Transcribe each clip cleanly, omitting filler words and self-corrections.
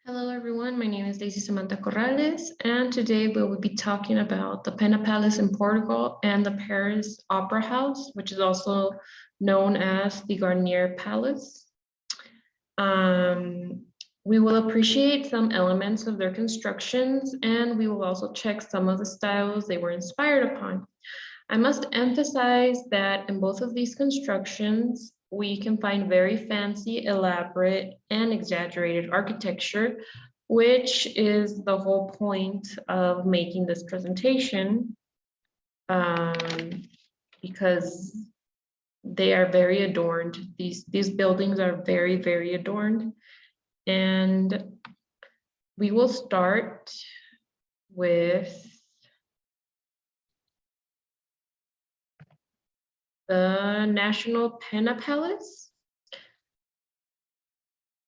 Hello everyone, my name is Daisy Samantha Corrales, and today we will be talking about the Pena Palace in Portugal and the Paris Opera House, which is also known as the Garnier Palace. We will appreciate some elements of their constructions, and we will also check some of the styles they were inspired upon. I must emphasize that in both of these constructions, we can find very fancy, elaborate, and exaggerated architecture, which is the whole point of making this presentation, because they are very adorned. These buildings are very, very adorned. And we will start with the National Pena Palace.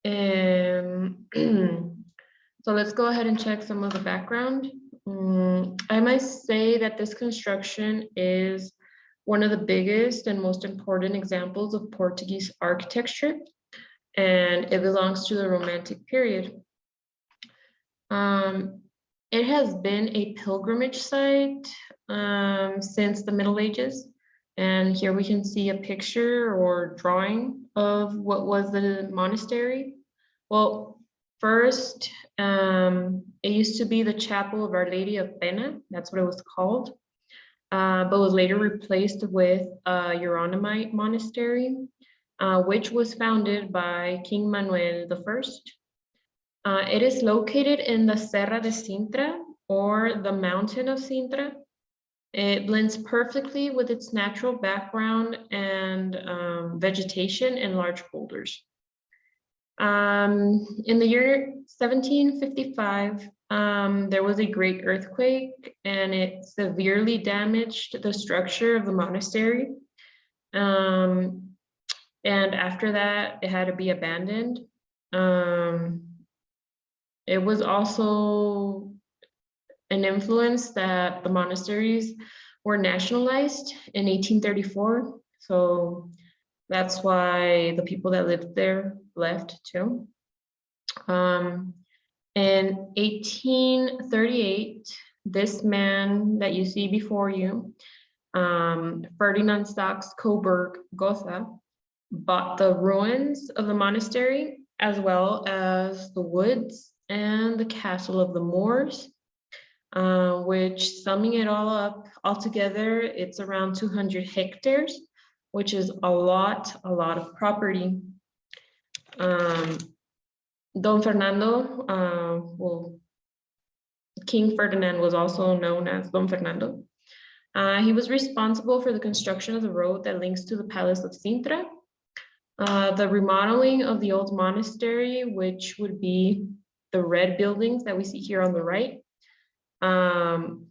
So let's go ahead and check some of the background. I must say that this construction is one of the biggest and most important examples of Portuguese architecture, and it belongs to the Romantic period. It has been a pilgrimage site since the Middle Ages. And here we can see a picture or drawing of what was the monastery. Well, first, it used to be the Chapel of Our Lady of Pena. That's what it was called, but was later replaced with a Hieronymite monastery, which was founded by King Manuel I. It is located in the Serra de Sintra, or the Mountain of Sintra. It blends perfectly with its natural background and vegetation and large boulders. In the year 1755, there was a great earthquake, and it severely damaged the structure of the monastery. And after that, it had to be abandoned. It was also an influence that the monasteries were nationalized in 1834. So that's why the people that lived there left too. In 1838, this man that you see before you, Ferdinand Sachs Coburg Gotha, bought the ruins of the monastery as well as the woods and the castle of the Moors, which, summing it all up altogether, it's around 200 hectares, which is a lot of property. Don Fernando, well, King Ferdinand was also known as Don Fernando. He was responsible for the construction of the road that links to the Palace of Sintra, the remodeling of the old monastery, which would be the red buildings that we see here on the right,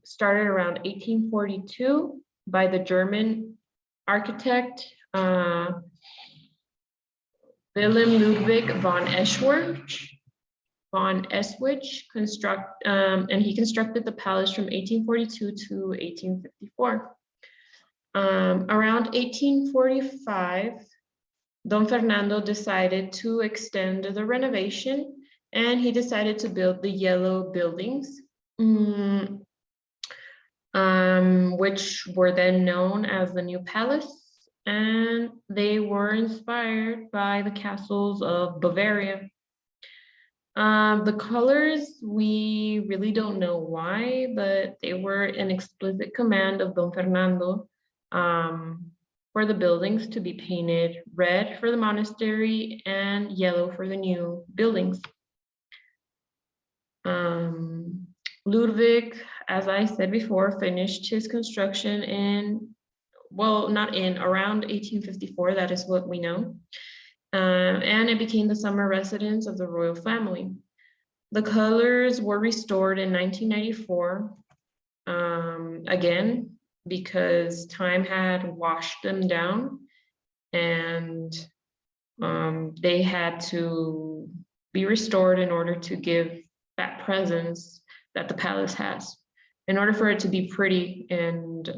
started around 1842 by the German architect Wilhelm Ludwig von Eschwege, and he constructed the palace from 1842 to 1854. Around 1845, Don Fernando decided to extend the renovation, and he decided to build the yellow buildings, which were then known as the New Palace, and they were inspired by the castles of Bavaria. The colors, we really don't know why, but they were an explicit command of Don Fernando for the buildings to be painted red for the monastery and yellow for the new buildings. Ludwig, as I said before, finished his construction around 1854, that is what we know. And it became the summer residence of the royal family. The colors were restored in 1994, again, because time had washed them down, and they had to be restored in order to give that presence that the palace has, in order for it to be pretty and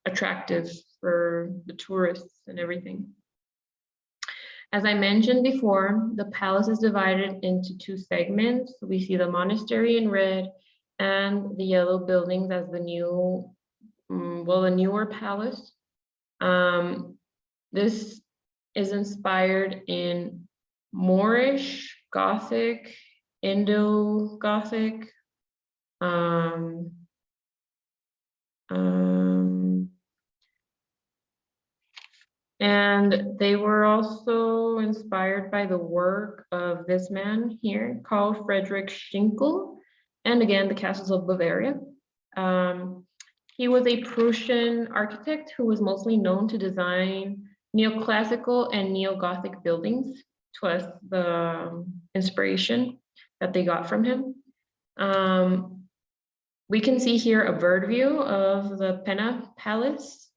attractive for the tourists and everything. As I mentioned before, the palace is divided into two segments. We see the monastery in red and the yellow buildings as the new, well, the newer palace. This is inspired in Moorish, Gothic, Indo-Gothic, and they were also inspired by the work of this man here, Carl Friedrich Schinkel, and again, the castles of Bavaria. He was a Prussian architect who was mostly known to design neoclassical and neo-Gothic buildings. Was the inspiration that they got from him. We can see here a bird view of the Pena Palace,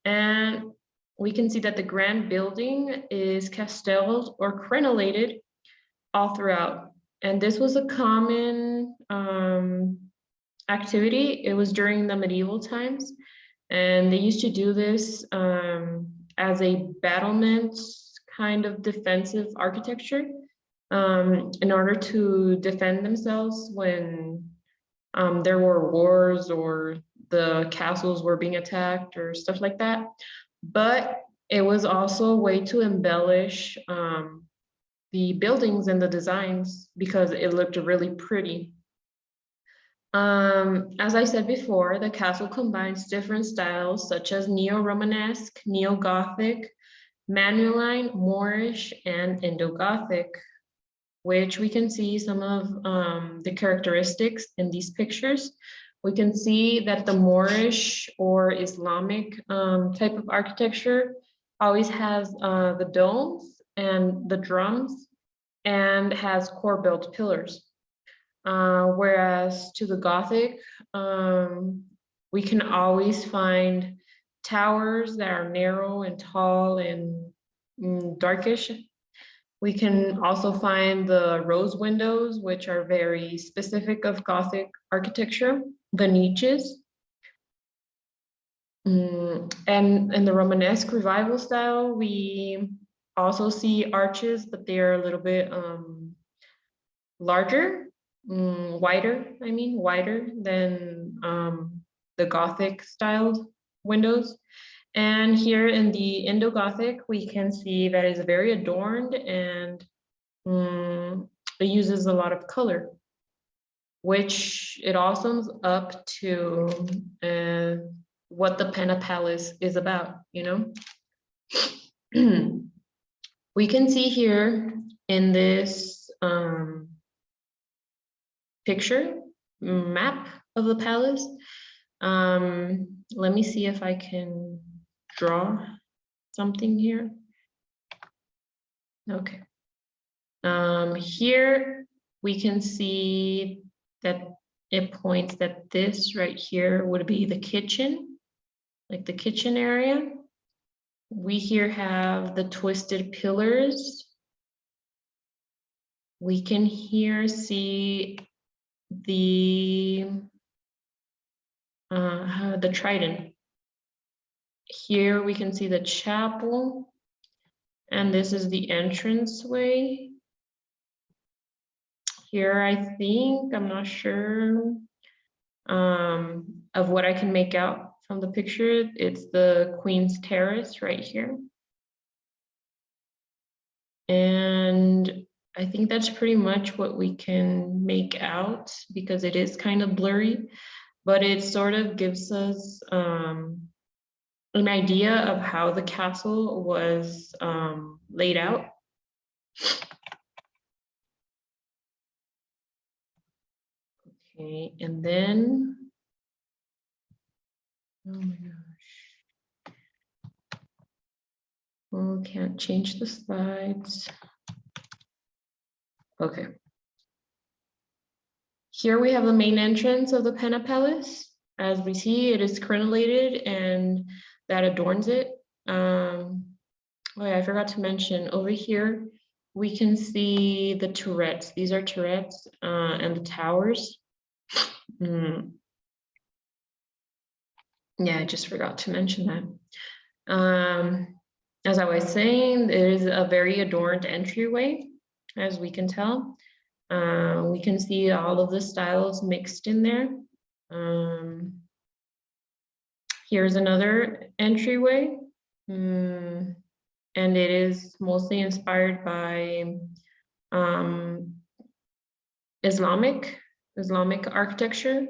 and we can see that the grand building is castelled or crenellated all throughout. And this was a common activity. It was during the medieval times, and they used to do this as a battlement kind of defensive architecture in order to defend themselves when there were wars or the castles were being attacked or stuff like that. But it was also a way to embellish the buildings and the designs because it looked really pretty. As I said before, the castle combines different styles such as Neo-Romanesque, Neo-Gothic, Manueline, Moorish, and Indo-Gothic, which we can see some of the characteristics in these pictures. We can see that the Moorish or Islamic type of architecture always has the domes and the drums and has core built pillars. Whereas to the Gothic, we can always find towers that are narrow and tall and darkish. We can also find the rose windows, which are very specific of Gothic architecture, the niches. And in the Romanesque revival style, we also see arches, but they're a little bit larger, wider than the Gothic styled windows. And here in the Indo-Gothic, we can see that it's very adorned and it uses a lot of color, which it all sums up to what the Pena Palace is about, you know? We can see here in this picture map of the palace. Let me see if I can draw something here. Okay. Here we can see that it points that this right here would be the kitchen, like the kitchen area. We here have the twisted pillars. We can here see the trident. Here we can see the chapel, and this is the entranceway. Here I think, I'm not sure of what I can make out from the picture. It's the Queen's Terrace right here. And I think that's pretty much what we can make out because it is kind of blurry, but it sort of gives us an idea of how the castle was laid out. Okay, and then, oh my gosh. Oh, can't change the slides. Okay. Here we have the main entrance of the Pena Palace. As we see, it is crenellated and that adorns it. Oh yeah, I forgot to mention over here, we can see the turrets. These are turrets and the towers. Yeah, I just forgot to mention that. As I was saying, there is a very adorned entryway, as we can tell. We can see all of the styles mixed in there. Here's another entryway, and it is mostly inspired by Islamic architecture.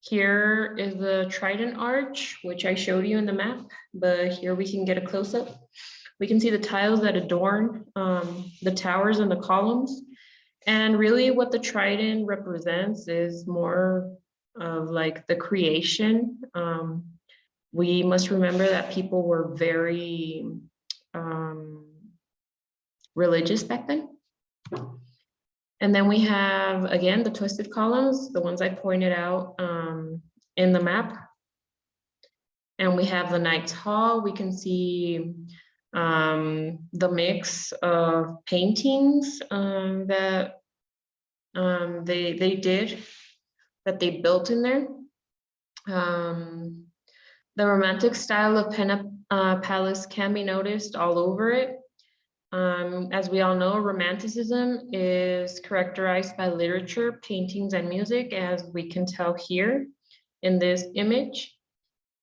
Here is the Trident Arch, which I showed you in the map, but here we can get a close-up. We can see the tiles that adorn the towers and the columns. And really what the trident represents is more of like the creation. We must remember that people were very religious back then. And then we have, again, the twisted columns, the ones I pointed out in the map. And we have the Knight's Hall. We can see the mix of paintings that they built in there. The romantic style of Pena Palace can be noticed all over it. As we all know, Romanticism is characterized by literature, paintings, and music, as we can tell here in this image.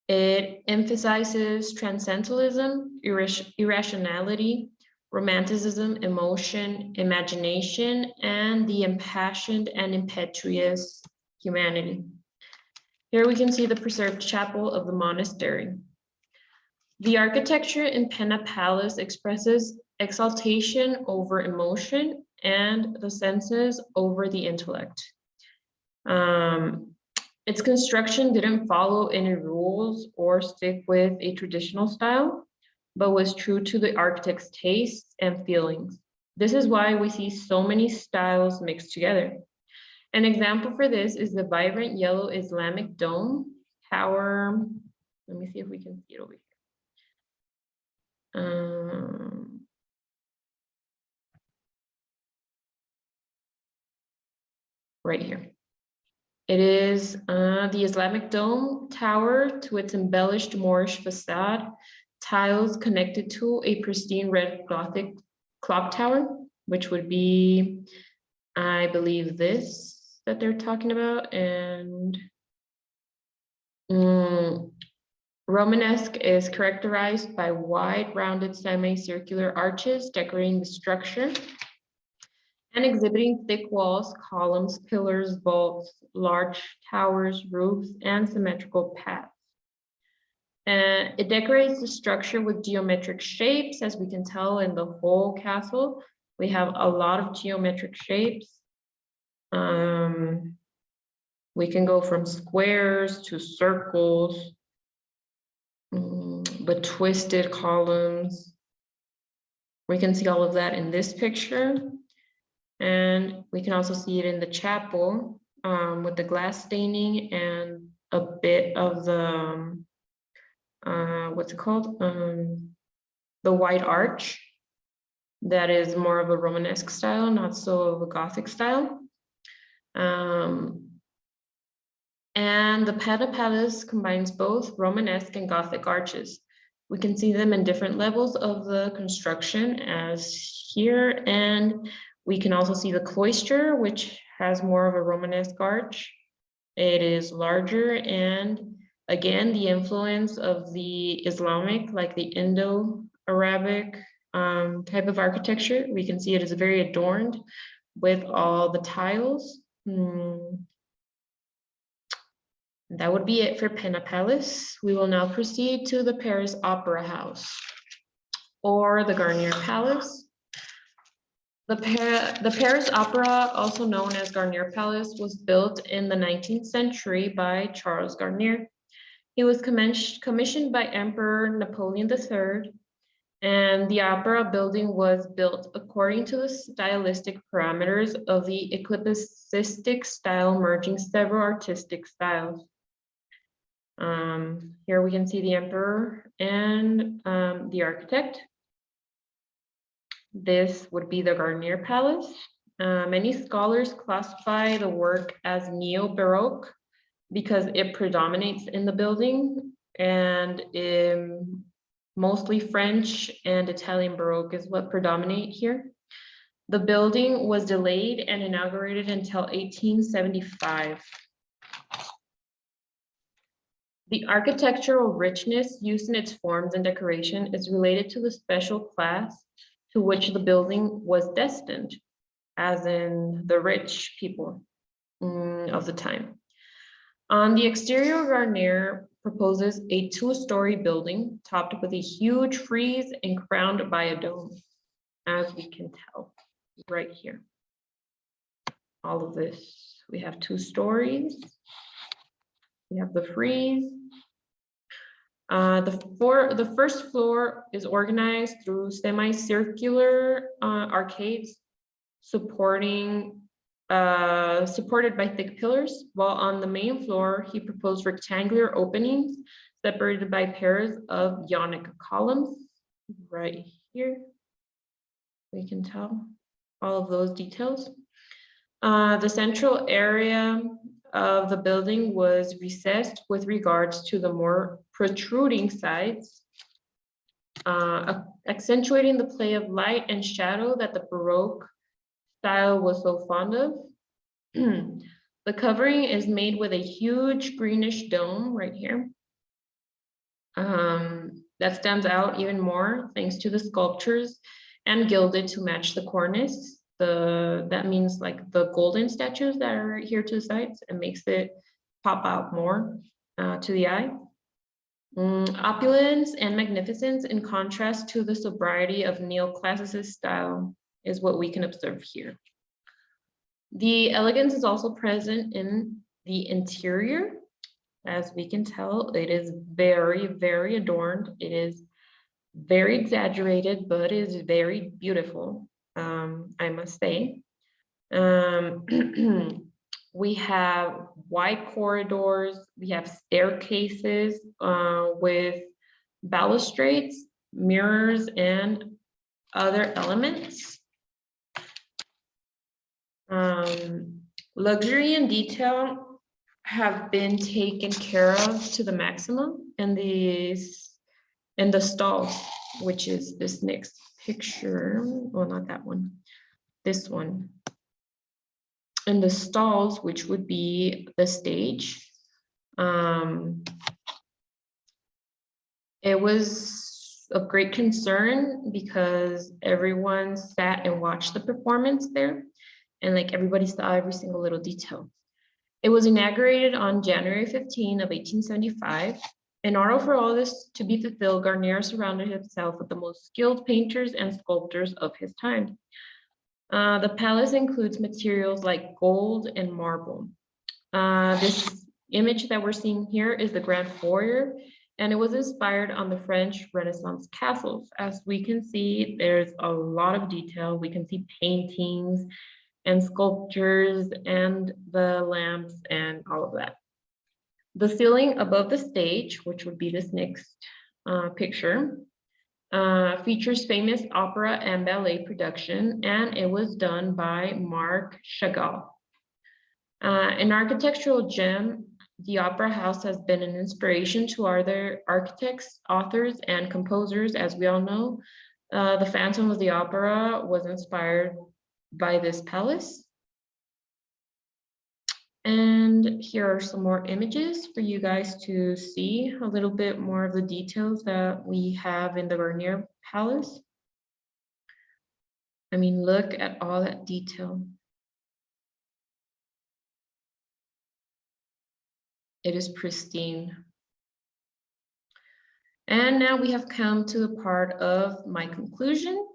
It emphasizes transcendentalism, irrationality, romanticism, emotion, imagination, and the impassioned and impetuous humanity. Here we can see the preserved chapel of the monastery. The architecture in Pena Palace expresses exaltation over emotion and the senses over the intellect. Its construction didn't follow any rules or stick with a traditional style, but was true to the architect's tastes and feelings. This is why we see so many styles mixed together. An example for this is the vibrant yellow Islamic dome tower. Let me see if we can see it over here. Right here. It is the Islamic dome tower to its embellished Moorish facade, tiles connected to a pristine red Gothic clock tower, which would be, I believe, this that they're talking about. And Romanesque is characterized by wide, rounded, semicircular arches decorating the structure and exhibiting thick walls, columns, pillars, vaults, large towers, roofs, and symmetrical paths. And it decorates the structure with geometric shapes, as we can tell in the whole castle. We have a lot of geometric shapes. We can go from squares to circles, but twisted columns. We can see all of that in this picture. And we can also see it in the chapel with the glass staining and a bit of the, what's it called? The white arch. That is more of a Romanesque style, not so of a Gothic style. And the Pena Palace combines both Romanesque and Gothic arches. We can see them in different levels of the construction as here, and we can also see the cloister, which has more of a Romanesque arch. It is larger, and again, the influence of the Islamic, like the Indo-Arabic type of architecture. We can see it is very adorned with all the tiles. That would be it for Pena Palace. We will now proceed to the Paris Opera House, or the Garnier Palace. The Paris Opera, also known as Garnier Palace, was built in the 19th century by Charles Garnier. He was commissioned by Emperor Napoleon III, and the opera building was built according to the stylistic parameters of the eclecticistic style, merging several artistic styles. Here we can see the emperor and the architect. This would be the Garnier Palace. Many scholars classify the work as neo-Baroque because it predominates in the building, and mostly French and Italian Baroque is what predominate here. The building was delayed and inaugurated until 1875. The architectural richness used in its forms and decoration is related to the special class to which the building was destined, as in the rich people of the time. On the exterior, Garnier proposes a two-story building topped with a huge frieze and crowned by a dome, as we can tell right here. All of this, we have 2 stories. We have the frieze. The first floor is organized through semicircular arcades supported by thick pillars, while on the main floor, he proposed rectangular openings separated by pairs of Ionic columns. Right here, we can tell all of those details. The central area of the building was recessed with regards to the more protruding sides, accentuating the play of light and shadow that the Baroque style was so fond of. The covering is made with a huge greenish dome right here. That stands out even more thanks to the sculptures and gilded to match the cornice. That means like the golden statues that are here to the sides, and makes it pop out more to the eye. Opulence and magnificence in contrast to the sobriety of neoclassicist style is what we can observe here. The elegance is also present in the interior. As we can tell, it is very, very adorned. It is very exaggerated, but it is very beautiful, I must say. We have wide corridors, we have staircases with balustrades, mirrors, and other elements. Luxury and detail have been taken care of to the maximum in the stalls, which is this next picture. Well, not that one, this one. In the stalls, which would be the stage. It was of great concern because everyone sat and watched the performance there, and like everybody saw every single little detail. It was inaugurated on January 15 of 1875. In order for all this to be fulfilled, Garnier surrounded himself with the most skilled painters and sculptors of his time. The palace includes materials like gold and marble. This image that we're seeing here is the Grand Foyer, and it was inspired on the French Renaissance castles. As we can see, there's a lot of detail. We can see paintings and sculptures and the lamps and all of that. The ceiling above the stage, which would be this next picture, features famous opera and ballet production, and it was done by Marc Chagall. An architectural gem, the Opera House has been an inspiration to other architects, authors, and composers. As we all know, the Phantom of the Opera was inspired by this palace. And here are some more images for you guys to see a little bit more of the details that we have in the Garnier Palace. I mean, look at all that detail. It is pristine. And now we have come to the part of my conclusion.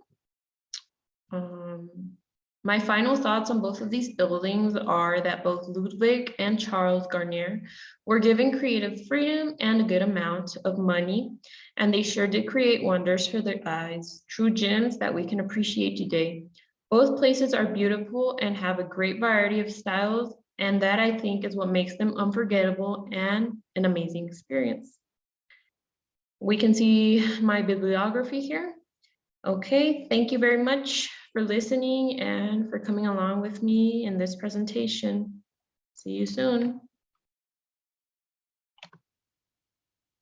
My final thoughts on both of these buildings are that both Ludwig and Charles Garnier were given creative freedom and a good amount of money, and they sure did create wonders for their eyes, true gems that we can appreciate today. Both places are beautiful and have a great variety of styles, and that I think is what makes them unforgettable and an amazing experience. We can see my bibliography here. Okay, thank you very much for listening and for coming along with me in this presentation. See you soon.